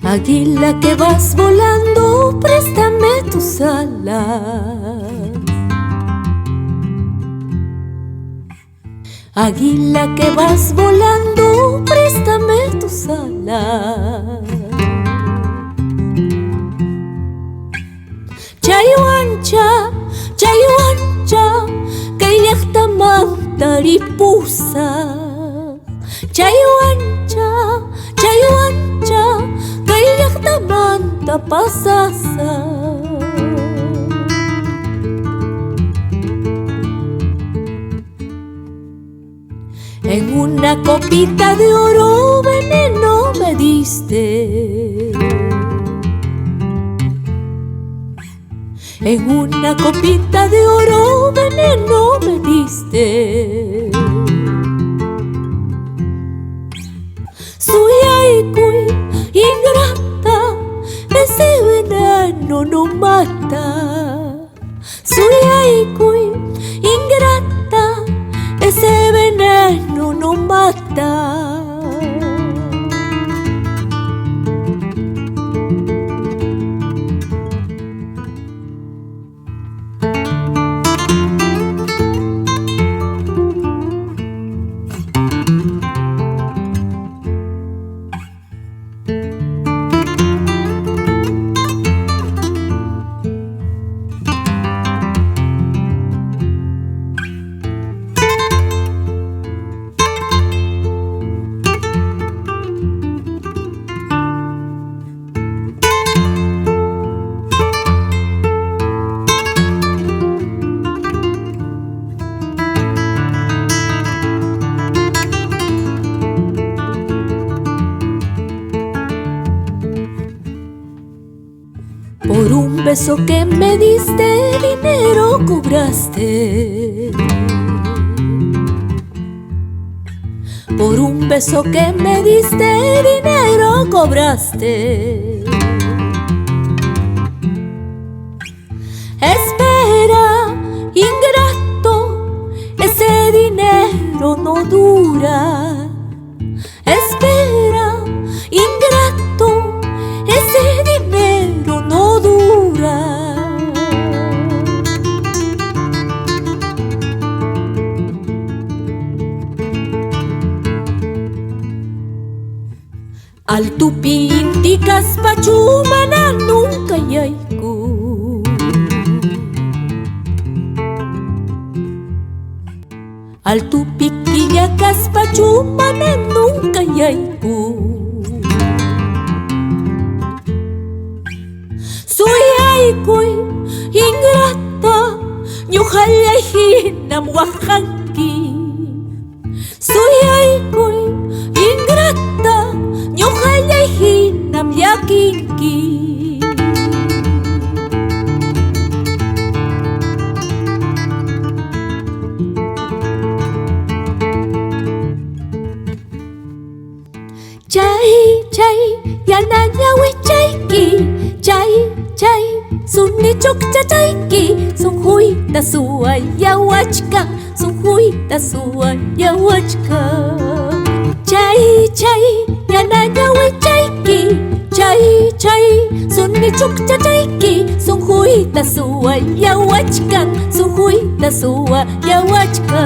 Águila que vas volando, préstame tus alas. Águila que vas volando, préstame tus alas. Chayuancha, chayuancha, kayllaqtaman taripusa. Chayuancha, chayuancha, kayllaqtamanta pasasa. En una copita de oro veneno me diste. En una copita de oro veneno me diste. Suyaykuy, ingrata, ese veneno no mata. Suyaykuy, ingrata, ese veneno no mata. Por un beso que me diste, dinero cobraste. Por un beso que me diste, dinero cobraste. Espera, ingrato, ese dinero no dura. Espera, ingrato, ese dinero no dura. Al tupi inti kaspachu mana nunca yaiku. Al tupi killa kaspachu mana nunca yaiku. Suyaykuy, ingrata, ñuqallayhinam waqanki. Suyaykuy, ingrata, ñuqallayhinam llakinki. Chay, chay, yana ñawiychayki. Chay, chay, sunni chukchachayki. Sunquyta suwa yawachka, sunquyta suwa yawachka. Chay, chay, yana ñawiychayki. Chay, chay, sunni chukchachayki. Sunquyta suwa yawachka, sunquyta suwa yawachka.